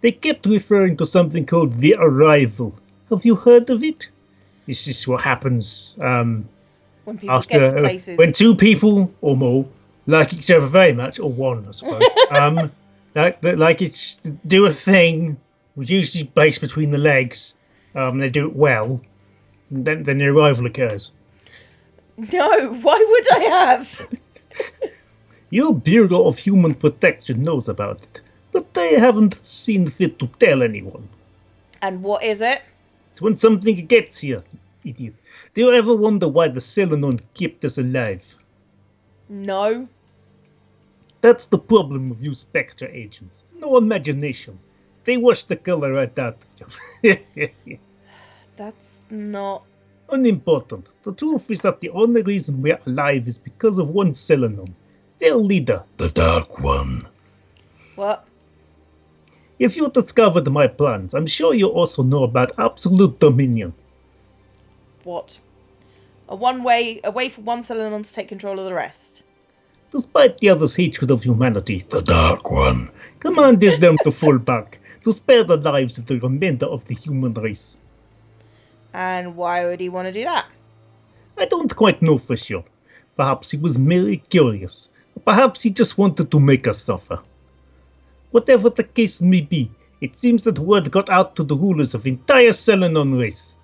They kept referring to something called the Arrival. Have you heard of it? This is what happens When people get to places. when two people or more like each other very much, or one, I suppose, do a thing, which usually based between the legs. They do it well, Then the arrival occurs. No, why would I have? Your Bureau of Human Protection knows about it, but they haven't seen fit to tell anyone. And what is it? It's when something gets here, idiot. Do you ever wonder why the Selenon kept us alive? No. That's the problem with you Spectre agents. No imagination. They wash the color right out of you. That's not... Unimportant. The truth is that the only reason we're alive is because of one Selenon. Their leader. The Dark One. What? If you discovered my plans, I'm sure you also know about absolute dominion. What? A way for one Selenon to take control of the rest. Despite the others' hatred of humanity, the Dark One commanded them to fall back, to spare the lives of the remainder of the human race. And why would he want to do that? I don't quite know for sure. Perhaps he was merely curious. Perhaps he just wanted to make us suffer. Whatever the case may be, it seems that word got out to the rulers of the entire Selenon race.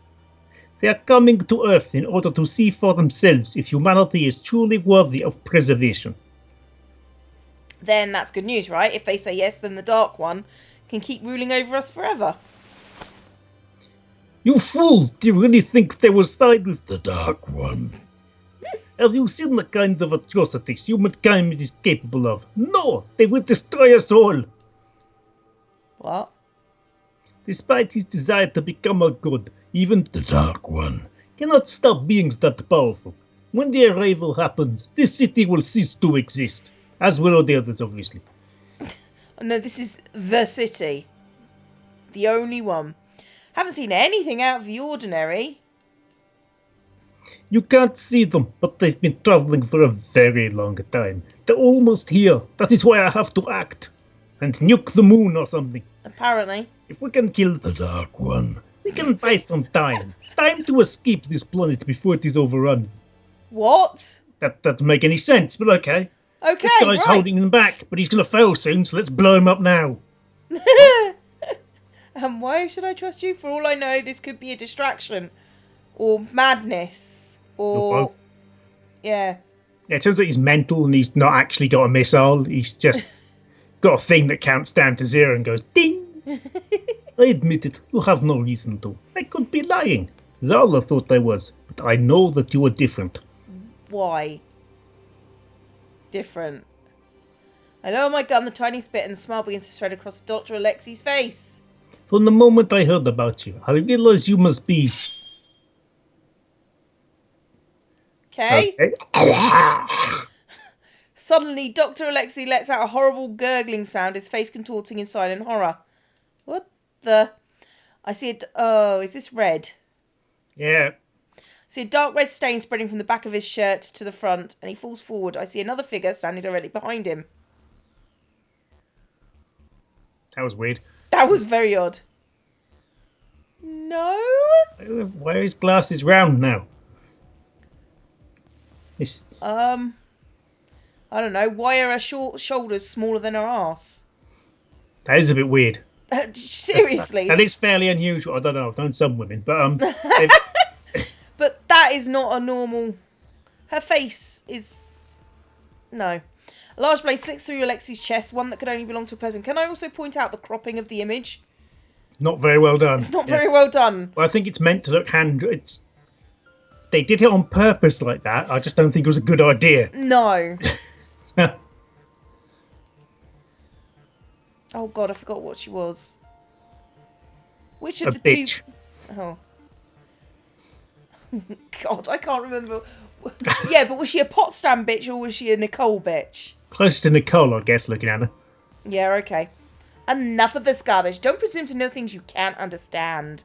They are coming to Earth in order to see for themselves if humanity is truly worthy of preservation. Then that's good news, right? If they say yes, then the Dark One can keep ruling over us forever. You fool! Do you really think they will side with the Dark One? Have you seen the kinds of atrocities humankind is capable of? No! They will destroy us all! What? Despite his desire to become a god, even the Dark One cannot stop beings that powerful. When the arrival happens, this city will cease to exist. As will all the others, obviously. No, this is the city. The only one. Haven't seen anything out of the ordinary. You can't see them, but they've been traveling for a very long time. They're almost here. That is why I have to act. And nuke the moon or something. Apparently. If we can kill the Dark One, we can buy some time. Time to escape this planet before it is overrun. What? That doesn't make any sense, but okay. Okay, This guy's right. holding them back, but he's going to fail soon, so let's blow him up now. And why should I trust you? For all I know, this could be a distraction. Or madness. Or both. Yeah. Yeah, it turns out he's mental and he's not actually got a missile. He's just got a thing that counts down to 0 and goes ding. I admit it, you have no reason to. I could be lying. Zala thought I was, but I know that you are different. Why? Different. I lower my gun, the tiny spit, and the smile begins to spread across Dr. Alexi's face. From the moment I heard about you, I realized you must be... Okay? Okay. Suddenly, Dr. Alexi lets out a horrible gurgling sound, his face contorting in silent horror. What the... I see it... Oh, is this red? Yeah. I see a dark red stain spreading from the back of his shirt to the front, and he falls forward. I see another figure standing directly behind him. That was weird. That was very odd. No? Why are his glasses round now? It's... I don't know. Why are her shoulders smaller than her arse? That is a bit weird. Seriously. That is fairly unusual. I don't know. I've known some women, but But that is not a normal... Her face is... No. A large blade slits through Alexi's chest, one that could only belong to a person. Can I also point out the cropping of the image? not very well done. It's not very well done. Well, I think it's meant to look It's they did it on purpose like that. I just don't think it was a good idea. No. Oh god, I forgot what she was. Which of A the bitch. two... Oh. God, I can't remember. Yeah, but was she a Potsdam bitch or was she a Nicole bitch? Close to Nicole, I guess, looking at her. Yeah, okay. Enough of this garbage. Don't presume to know things you can't understand.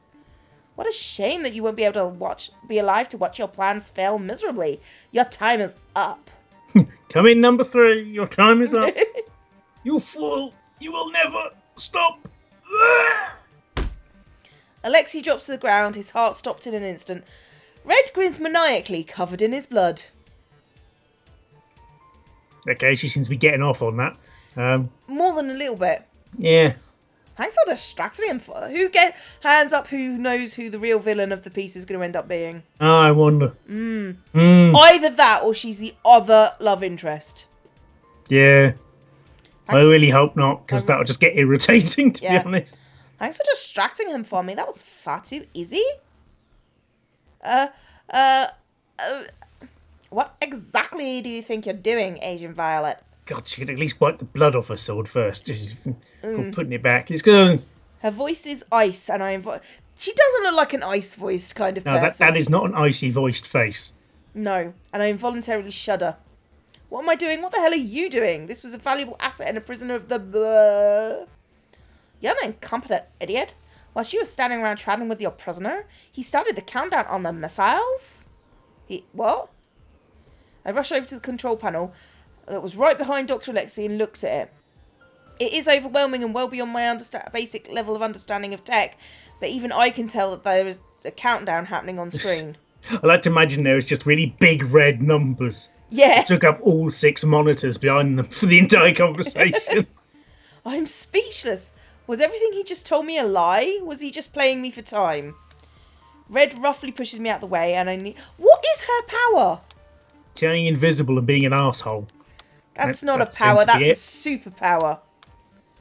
What a shame that you won't be able to be alive to watch your plans fail miserably. Your time is up. Come in, number 3. Your time is up. You fool! You will never stop. Alexi drops to the ground, his heart stopped in an instant. Red grins maniacally, covered in his blood. Okay, she seems to be getting off on that. More than a little bit. Yeah. Thanks for distracting him. Hands up who knows who the real villain of the piece is going to end up being. I wonder. Either that or she's the other love interest. Yeah. I really hope not, because that'll just get irritating, to be honest. Thanks for distracting him for me. That was far too easy. What exactly do you think you're doing, Agent Violet? God, she could at least wipe the blood off her sword first, before putting it back. It's good. Her voice is ice, and she doesn't look like an ice-voiced kind of person. No, that is not an icy-voiced face. No, and I involuntarily shudder. What am I doing? What the hell are you doing? This was a valuable asset and a prisoner of the... You're an incompetent idiot. Whilst you were standing around chatting with your prisoner, he started the countdown on the missiles? What? I rush over to the control panel that was right behind Dr. Alexi and looks at it. It is overwhelming and well beyond my basic level of understanding of tech, but even I can tell that there is a countdown happening on screen. I like to imagine there was just really big red numbers. Yeah. It took up all 6 monitors behind them for the entire conversation. I'm speechless. Was everything he just told me a lie? Was he just playing me for time? Red roughly pushes me out the way and What is her power? Turning invisible and being an arsehole. That's not a power, that's a superpower.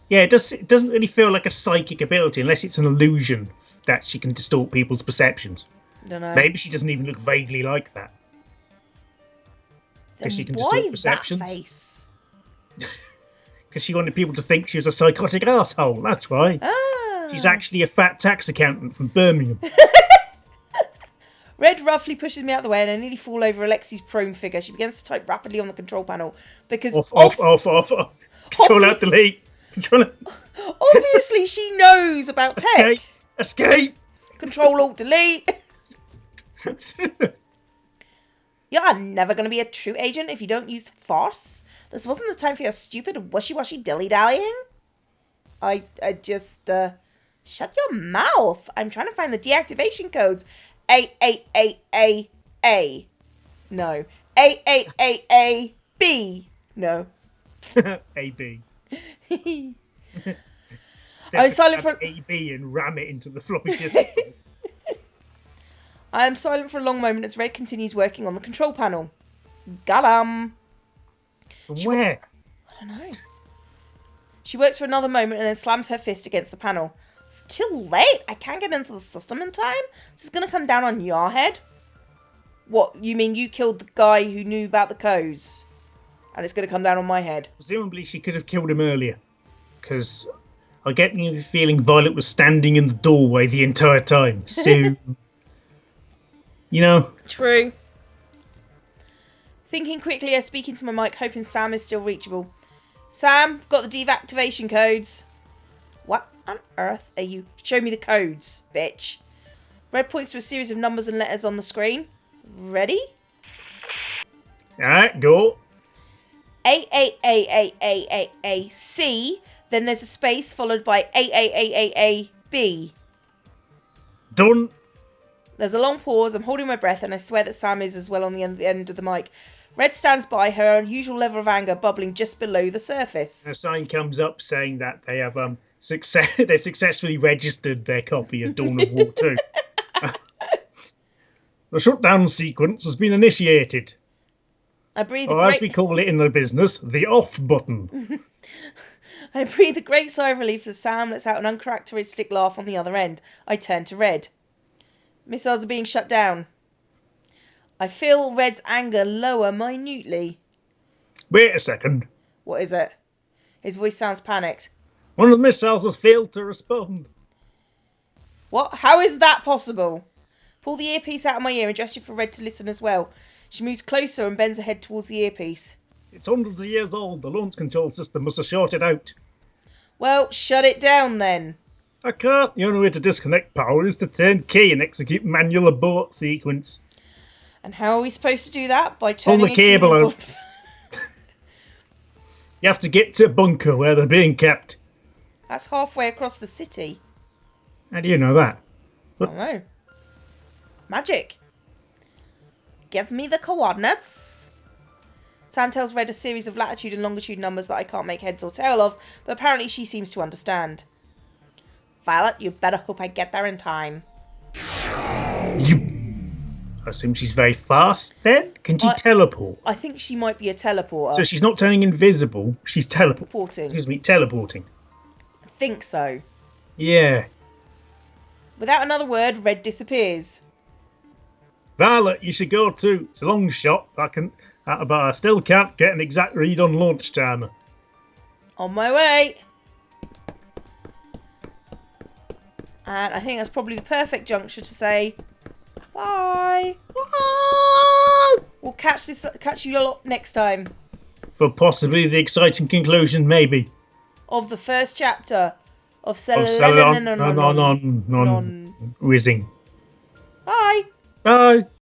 Yeah, it doesn't really feel like a psychic ability unless it's an illusion that she can distort people's perceptions. Don't know. Maybe she doesn't even look vaguely like that. Because she can distort perceptions. That face? Because she wanted people to think she was a psychotic arsehole, that's why. She's actually a fat tax accountant from Birmingham. Red roughly pushes me out of the way and I nearly fall over Alexi's prone figure. She begins to type rapidly on the control panel because... Off. Control out, delete. Control out. Obviously she knows about tech. Escape. Control alt delete. You're never going to be a true agent if you don't use force. This wasn't the time for your stupid wishy-washy dilly-dallying. I just... Shut your mouth. I'm trying to find the deactivation codes. A. No. A. No. AB. I was silent for... AB and ram it into the floppy disk. I am silent for a long moment as Red continues working on the control panel. Galam. Where? I don't know. She works for another moment and then slams her fist against the panel. It's too late. I can't get into the system in time. This is going to come down on your head. What, you mean you killed the guy who knew about the codes? And it's going to come down on my head? Presumably she could have killed him earlier. Because I get the feeling Violet was standing in the doorway the entire time. So, you know. True. Thinking quickly, I speak into my mic, hoping Sam is still reachable. Sam, got the deactivation codes. What on earth are you? Show me the codes, bitch. Red points to a series of numbers and letters on the screen. Ready? Alright, go. A. Then there's a space followed by A. Done. There's a long pause. I'm holding my breath and I swear that Sam is as well on the end of the mic. Red stands by, her unusual level of anger bubbling just below the surface. A sign comes up saying that they have they successfully registered their copy of Dawn of War 2. The shutdown sequence has been initiated. I breathe as we call it in the business, the off button. I breathe a great sigh of relief as Sam lets out an uncharacteristic laugh on the other end. I turn to Red. Missiles are being shut down. I feel Red's anger lower minutely. Wait a second. What is it? His voice sounds panicked. One of the missiles has failed to respond. What? How is that possible? Pull the earpiece out of my ear and gesture for Red to listen as well. She moves closer and bends her head towards the earpiece. It's hundreds of years old. The launch control system must have shorted out. Well, shut it down then. I can't. The only way to disconnect power is to turn key and execute manual abort sequence. And how are we supposed to do that? By turning pull the cable out. You have to get to a bunker where they're being kept. That's halfway across the city. How do you know that? I don't know. Magic. Give me the coordinates. Sam tells Red a series of latitude and longitude numbers that I can't make heads or tail of, but apparently she seems to understand. Violet, you better hope I get there in time. I assume she's very fast then? Can she teleport? I think she might be a teleporter. So she's not turning invisible, she's Teleporting. Excuse me, teleporting. I think so. Yeah. Without another word, Red disappears. Violet, you should go too. It's a long shot, but I still can't get an exact read on launch timer. On my way. And I think that's probably the perfect juncture to say bye. We'll catch you a lot next time. For possibly the exciting conclusion, maybe. Of the first chapter of Selenon. Selenon. Whizzing. Bye. Bye.